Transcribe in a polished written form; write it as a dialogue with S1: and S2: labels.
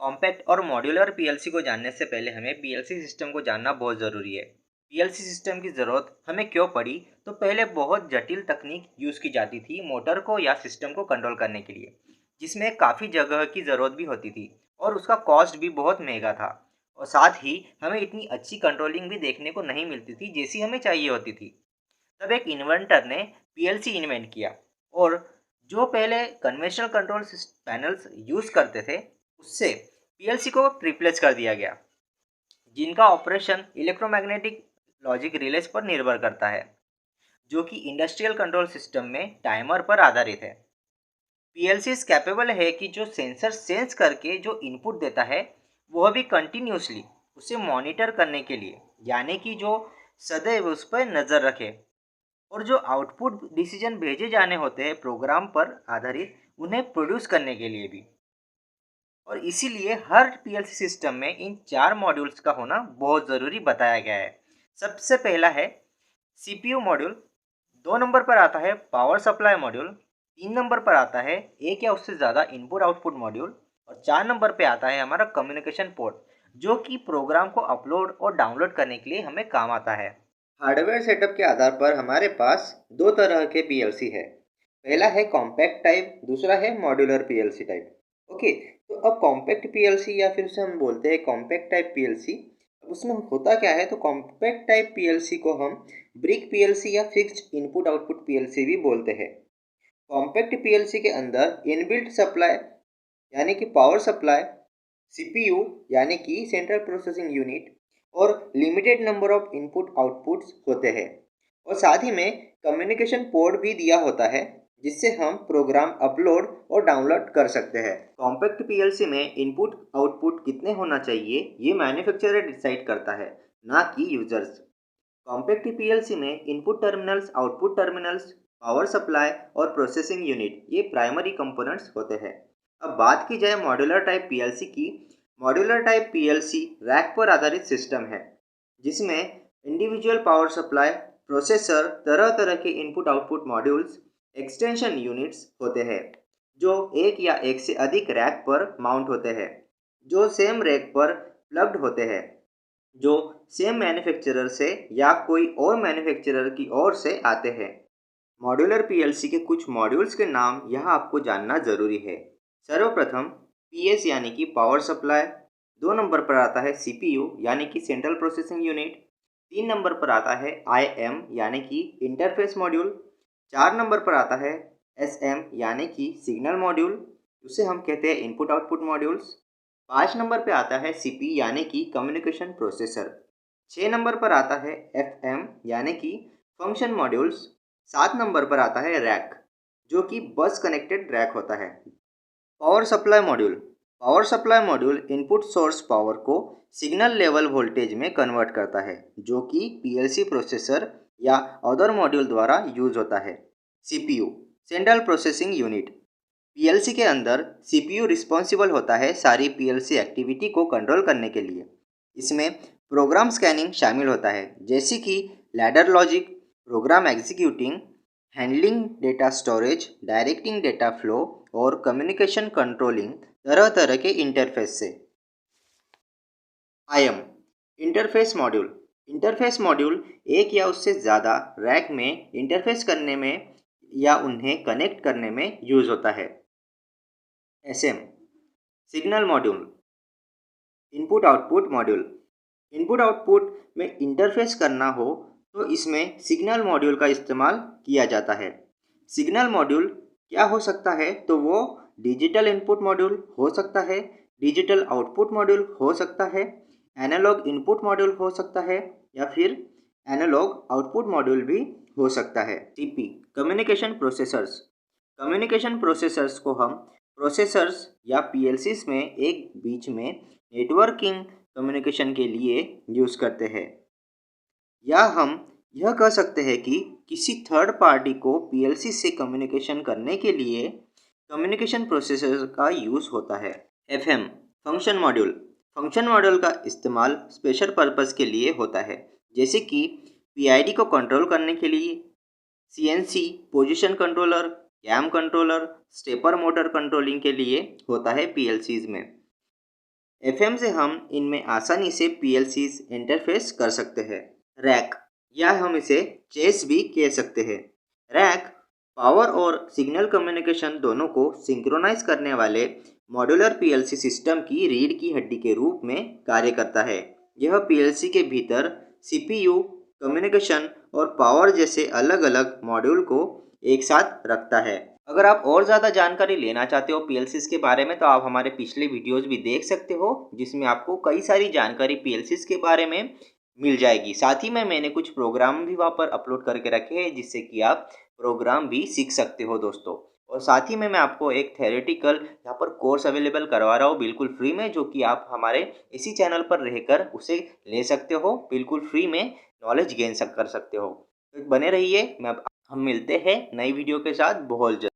S1: Compact और modular PLC को जानने से पहले हमें पीएलसी सिस्टम को जानना बहुत ज़रूरी है। पीएलसी सिस्टम की ज़रूरत हमें क्यों पड़ी? तो पहले बहुत जटिल तकनीक यूज़ की जाती थी मोटर को या सिस्टम को कंट्रोल करने के लिए, जिसमें काफ़ी जगह की ज़रूरत भी होती थी और उसका कॉस्ट भी बहुत महंगा था। और साथ ही हमें इतनी अच्छी कंट्रोलिंग भी देखने को नहीं मिलती थी जैसी हमें चाहिए होती थी। तब एक इन्वेंटर ने पीएलसी इन्वेंट किया और जो पहले कन्वेंशनल कंट्रोल पैनल्स यूज़ करते थे, उससे पीएलसी को रिप्लेस कर दिया गया, जिनका ऑपरेशन इलेक्ट्रोमैग्नेटिक लॉजिक रिलेज पर निर्भर करता है, जो कि इंडस्ट्रियल कंट्रोल सिस्टम में टाइमर पर आधारित है। पीएलसी कैपेबल है कि जो सेंसर सेंस करके जो इनपुट देता है, वह भी कंटिन्यूसली उसे मॉनिटर करने के लिए, यानी कि जो सदैव उस पर नज़र रखे, और जो आउटपुट डिसीजन भेजे जाने होते हैं प्रोग्राम पर आधारित, उन्हें प्रोड्यूस करने के लिए भी। और इसीलिए हर पीएलसी सिस्टम में इन चार मॉड्यूल्स का होना बहुत ज़रूरी बताया गया है। सबसे पहला है सीपीयू मॉड्यूल, 2 नंबर पर आता है पावर सप्लाई मॉड्यूल, 3 नंबर पर आता है एक या उससे ज़्यादा इनपुट आउटपुट मॉड्यूल, और 4 नंबर पे आता है हमारा कम्युनिकेशन पोर्ट, जो कि प्रोग्राम को अपलोड और डाउनलोड करने के लिए हमें काम आता है। हार्डवेयर सेटअप के आधार पर हमारे पास दो तरह के पीएलसी है। पहला है कॉम्पैक्ट टाइप, दूसरा है मॉड्यूलर पीएलसी टाइप। ओके, तो अब कॉम्पैक्ट पीएलसी या फिर उसे हम बोलते हैं कॉम्पैक्ट टाइप पीएलसी। अब उसमें होता क्या है, तो कॉम्पैक्ट टाइप पीएलसी को हम ब्रिक पीएलसी या फिक्स्ड इनपुट आउटपुट पीएलसी भी बोलते हैं। कॉम्पैक्ट पीएलसी के अंदर इनबिल्ट सप्लाई यानी कि पावर सप्लाई, सीपीयू यानी कि सेंट्रल प्रोसेसिंग यूनिट, और limited number of input outputs होते हैं, और साथ ही में कम्युनिकेशन पोर्ट भी दिया होता है, जिससे हम प्रोग्राम अपलोड और डाउनलोड कर सकते हैं। कॉम्पैक्ट पीएलसी में इनपुट आउटपुट कितने होना चाहिए, ये मैन्युफैक्चरर डिसाइड करता है, ना कि यूजर्स। कॉम्पैक्ट पीएलसी में input terminals, output terminals, power supply और प्रोसेसिंग यूनिट, ये प्राइमरी कंपोनेंट्स होते हैं। अब बात की जाए मॉड्यूलर टाइप पीएलसी की। मॉड्यूलर टाइप पीएलसी रैक पर आधारित सिस्टम है, जिसमें इंडिविजुअल पावर सप्लाई, प्रोसेसर, तरह तरह के input output modules, extension units होते हैं, जो एक या एक से अधिक रैक पर माउंट होते हैं, जो सेम रैक पर प्लग्ड होते हैं, जो सेम मैन्युफैक्चरर से या कोई और मैन्युफैक्चरर की ओर से आते हैं। मॉड्यूलर पीएलसी के कुछ मॉड्यूल्स के नाम यहाँ आपको जानना ज़रूरी है। सर्वप्रथम पीएस यानी कि पावर सप्लाई, 2 नंबर पर आता है सीपीयू यानी कि सेंट्रल प्रोसेसिंग यूनिट, 3 नंबर पर आता है आईएम यानी कि इंटरफेस मॉड्यूल, 4 नंबर पर आता है एसएम यानी कि सिग्नल मॉड्यूल, उसे हम कहते हैं इनपुट आउटपुट मॉड्यूल्स, 5 नंबर पे आता है सीपी यानी कि कम्युनिकेशन प्रोसेसर, 6 नंबर पर आता है एफएम यानी कि फंक्शन मॉड्यूल्स, 7 नंबर पर आता है रैक, जो कि बस कनेक्टेड रैक होता है। Power supply module. Power supply module input source power को सिग्नल लेवल वोल्टेज में कन्वर्ट करता है, जो कि पीएलसी प्रोसेसर या अदर मॉड्यूल द्वारा यूज होता है। CPU central processing unit. PLC के अंदर सीपीयू रिस्पॉन्सिबल होता है सारी पीएलसी एक्टिविटी को कंट्रोल करने के लिए। इसमें प्रोग्राम स्कैनिंग शामिल होता है, जैसे कि ladder logic, program executing, handling data storage, directing data flow और कम्युनिकेशन कंट्रोलिंग तरह तरह के इंटरफेस से। IM interface module. Interface module एक या उससे ज़्यादा रैक में इंटरफेस करने में या उन्हें कनेक्ट करने में यूज होता है। SM signal module, input output module. Input output में इंटरफेस करना हो तो इसमें सिग्नल मॉड्यूल का इस्तेमाल किया जाता है। सिग्नल मॉड्यूल क्या हो सकता है, तो वो डिजिटल इनपुट मॉड्यूल हो सकता है, डिजिटल आउटपुट मॉड्यूल हो सकता है, एनालॉग इनपुट मॉड्यूल हो सकता है, या फिर एनालॉग आउटपुट मॉड्यूल भी हो सकता है। CP communication processors. Communication processors को हम प्रोसेसर्स या पीएलसीज में एक बीच में नेटवर्किंग कम्युनिकेशन के लिए यूज़ करते हैं, या हम यह कह सकते हैं कि किसी थर्ड पार्टी को पीएलसी से कम्युनिकेशन करने के लिए कम्युनिकेशन प्रोसेसर का यूज़ होता है। FM function module. Function module का इस्तेमाल स्पेशल पर्पस के लिए होता है, जैसे कि पीआईडी को कंट्रोल करने के लिए, CNC position controller, cam controller, stepper motor controlling के लिए होता है पीएलसीज में। एफएम से हम इनमें आसानी से पीएलसीज इंटरफेस कर सकते हैं। रैक या हम इसे चेस भी कह सकते हैं। रैक पावर और सिग्नल कम्युनिकेशन दोनों को सिंक्रोनाइज करने वाले मॉड्यूलर पीएलसी सिस्टम की रीढ़ की हड्डी के रूप में कार्य करता है। यह पीएलसी के भीतर सीपीयू, कम्युनिकेशन और पावर जैसे अलग अलग मॉड्यूल को एक साथ रखता है। अगर आप और ज़्यादा जानकारी लेना चाहते हो पीएलसीज़ के बारे में तो आप हमारे पिछले वीडियोज़ भी देख सकते हो, जिसमें आपको कई सारी जानकारी पीएलसीज़ के बारे में मिल जाएगी। साथ ही में मैंने कुछ प्रोग्राम भी वहाँ पर अपलोड करके रखे हैं, जिससे कि आप प्रोग्राम भी सीख सकते हो दोस्तों। और साथ ही में मैं आपको एक थ्योरेटिकल यहाँ पर कोर्स अवेलेबल करवा रहा हूँ बिल्कुल फ्री में, जो कि आप हमारे इसी चैनल पर रहकर उसे ले सकते हो, बिल्कुल फ्री में नॉलेज गेन कर सकते हो। तो बने रहिए, हम मिलते हैं नई वीडियो के साथ बहुत जल्द।